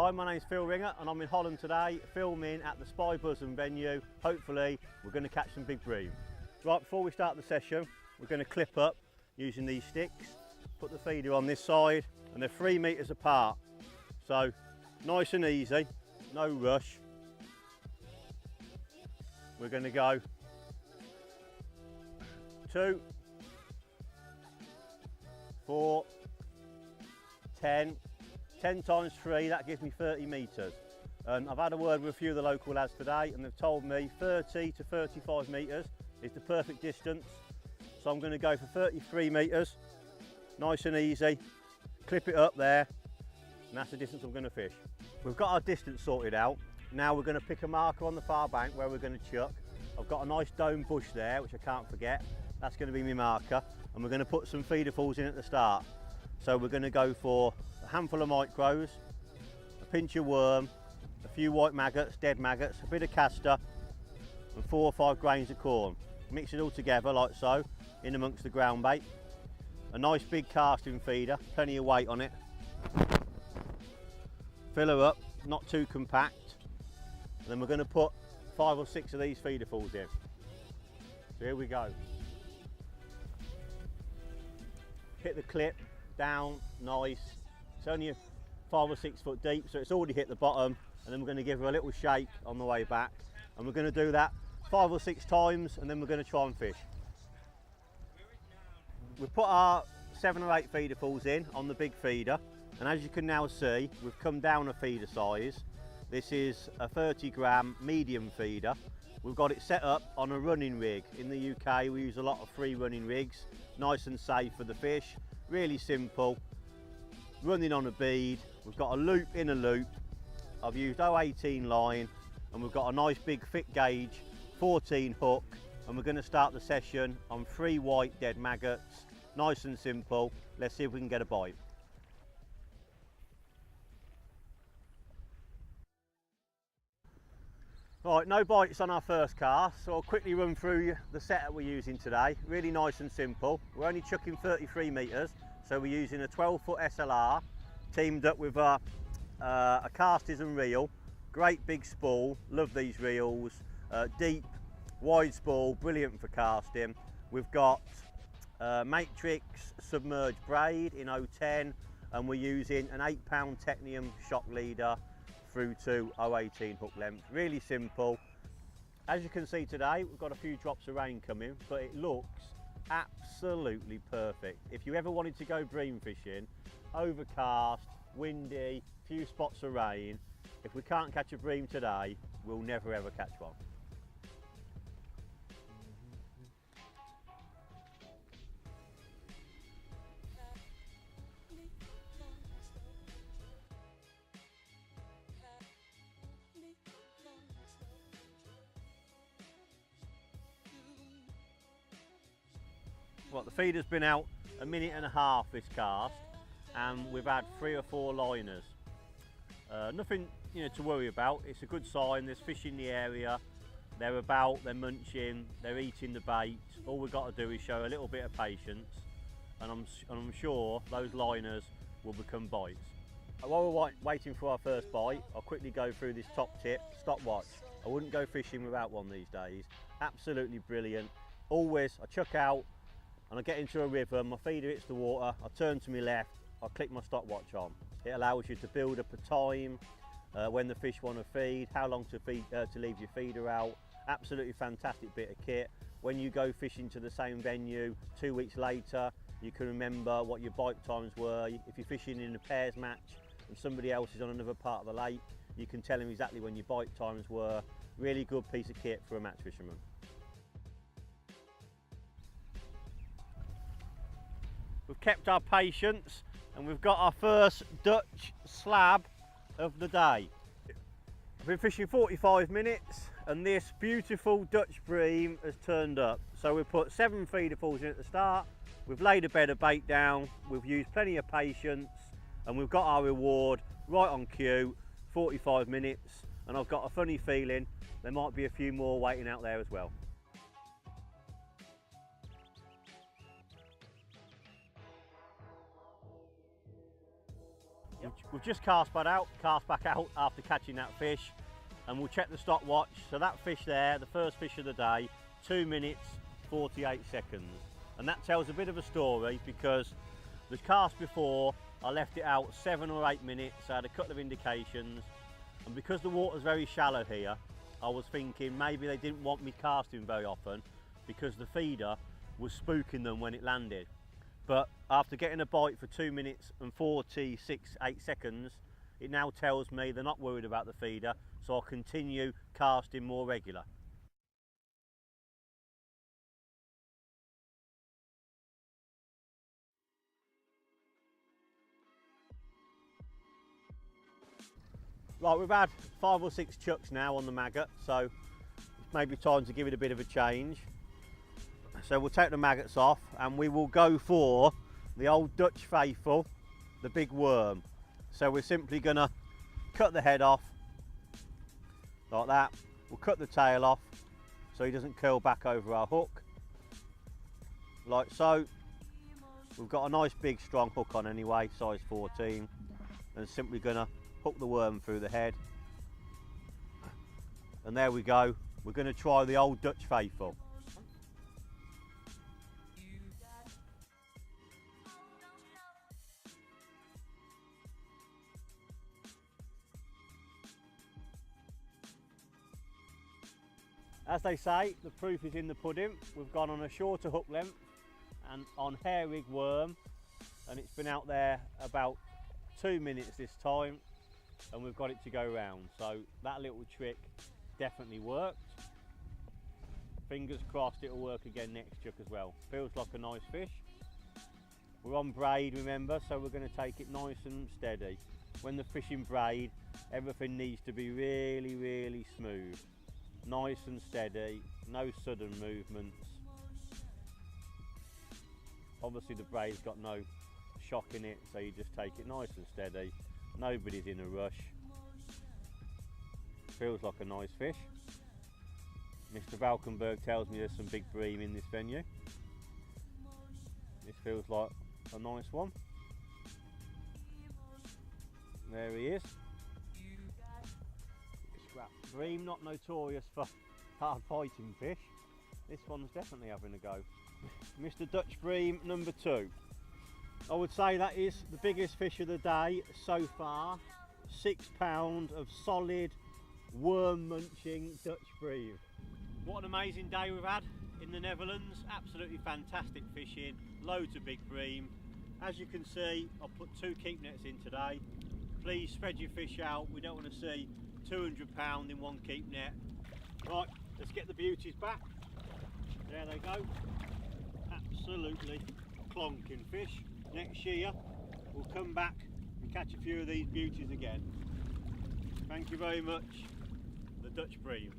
Hi, my name's Phil Ringer and I'm in Holland today filming at the Spy Buzzing venue. Hopefully we're going to catch some big bream. Right, before we start the session, we're going to clip up using these sticks, put the feeder on this side, and they're 3 metres apart. So nice and easy, no rush. We're going to go 2, 4, 10 times 3, that gives me 30 metres. And I've had a word with a few of the local lads today and they've told me 30 to 35 metres is the perfect distance. So I'm going to go for 33 metres, nice and easy, clip it up there, and that's the distance I'm going to fish. We've got our distance sorted out. Now we're going to pick a marker on the far bank where we're going to chuck. I've got a nice dome bush there, which I can't forget. That's going to be my marker, and we're going to put some feeder falls in at the start. So we're going to go for a handful of micros, a pinch of worm, a few white maggots, dead maggots, a bit of castor, and 4 or 5 grains of corn. Mix it all together like so, in amongst the ground bait. A nice big casting feeder, plenty of weight on it. Fill her up, not too compact. And then we're going to put 5 or 6 of these feeder falls in. So here we go. Hit the clip, down, nice. It's only 5 or 6 foot deep, so it's already hit the bottom, and then we're going to give her a little shake on the way back, and we're going to do that 5 or 6 times, and then we're going to try and fish. We've put our 7 or 8 feeder falls in on the big feeder, and as you can now see, we've come down a feeder size. This is a 30 gram medium feeder. We've got it set up on a running rig. In the UK we use a lot of free running rigs, nice and safe for the fish. Really simple, running on a bead. We've got a loop in a loop. I've used 018 line, and we've got a nice big thick gauge 14 hook, and we're going to start the session on 3 white dead maggots. Nice and simple. Let's see if we can get a bite. Right, no bites on our first cast, so I'll quickly run through the setup we're using today. Really nice and simple. We're only chucking 33 metres, so we're using a 12-foot SLR teamed up with a casters and reel. Great big spool, love these reels. Deep, wide spool, brilliant for casting. We've got Matrix submerged braid in 010, and we're using an 8-pound Technium shock leader through to 018 hook length. Really simple. As you can see today, we've got a few drops of rain coming, but it looks absolutely perfect. If you ever wanted to go bream fishing, overcast, windy, few spots of rain, if we can't catch a bream today, we'll never ever catch one. Well, the feeder's been out a minute and a half this cast, and we've had 3 or 4 liners. Nothing to worry about. It's a good sign. There's fish in the area. They're about, they're munching, they're eating the bait. All we've got to do is show a little bit of patience, and I'm sure those liners will become bites. While we're waiting for our first bite, I'll quickly go through this top tip, stopwatch. I wouldn't go fishing without one these days. Absolutely brilliant. Always, I chuck out and I get into a river, my feeder hits the water, I turn to my left, I click my stopwatch on. It allows you to build up a time, when the fish want to feed, how long to leave your feeder out. Absolutely fantastic bit of kit. When you go fishing to the same venue 2 weeks later, you can remember what your bite times were. If you're fishing in a pairs match and somebody else is on another part of the lake, you can tell them exactly when your bite times were. Really good piece of kit for a match fisherman. We've kept our patience, and we've got our first Dutch slab of the day. I've been fishing 45 minutes and this beautiful Dutch bream has turned up. So we've put 7 feeder falls in at the start, we've laid a bed of bait down, we've used plenty of patience, and we've got our reward right on cue, 45 minutes, and I've got a funny feeling there might be a few more waiting out there as well. We've just cast back out after catching that fish, and we'll check the stopwatch. So that fish there, the first fish of the day, 2 minutes 48 seconds, and that tells a bit of a story because the cast before I left it out 7 or 8 minutes. I had a couple of indications, and because the water's very shallow here, I was thinking maybe they didn't want me casting very often because the feeder was spooking them when it landed. But after getting a bite for 2 minutes and 8 seconds, it now tells me they're not worried about the feeder, so I'll continue casting more regular. Right, we've had 5 or 6 chucks now on the maggot, so it's maybe time to give it a bit of a change. So we'll take the maggots off and we will go for the old Dutch faithful, the big worm. So we're simply gonna cut the head off like that. We'll cut the tail off so he doesn't curl back over our hook, like so. We've got a nice big strong hook on anyway, size 14, and simply gonna hook the worm through the head. And there we go. We're gonna try the old Dutch faithful. As they say, the proof is in the pudding. We've gone on a shorter hook length and on hair rig worm, and it's been out there about 2 minutes this time, and we've got it to go round. So that little trick definitely worked. Fingers crossed it'll work again next chuck as well. Feels like a nice fish. We're on braid, remember, so we're going to take it nice and steady. When the fishing braid, everything needs to be really, really smooth. Nice and steady, no sudden movements. Obviously the braid's got no shock in it, so you just take it nice and steady. Nobody's in a rush. Feels like a nice fish. Mr. Valkenburg tells me there's some big bream in this venue. This feels like a nice one. There he is. Scrap. Bream, not notorious for hard fighting fish. This one's definitely having a go. Mr. Dutch bream number 2. I would say that is the biggest fish of the day so far. 6 pound of solid worm munching Dutch bream. What an amazing day we've had in the Netherlands. Absolutely fantastic fishing, loads of big bream. As you can see, I've put 2 keep nets in today. Please spread your fish out. We don't want to see 200 pound in one keep net. Right, let's get the beauties back. There they go. Absolutely clonking fish. Next year we'll come back and catch a few of these beauties again. Thank you very much, the Dutch bream.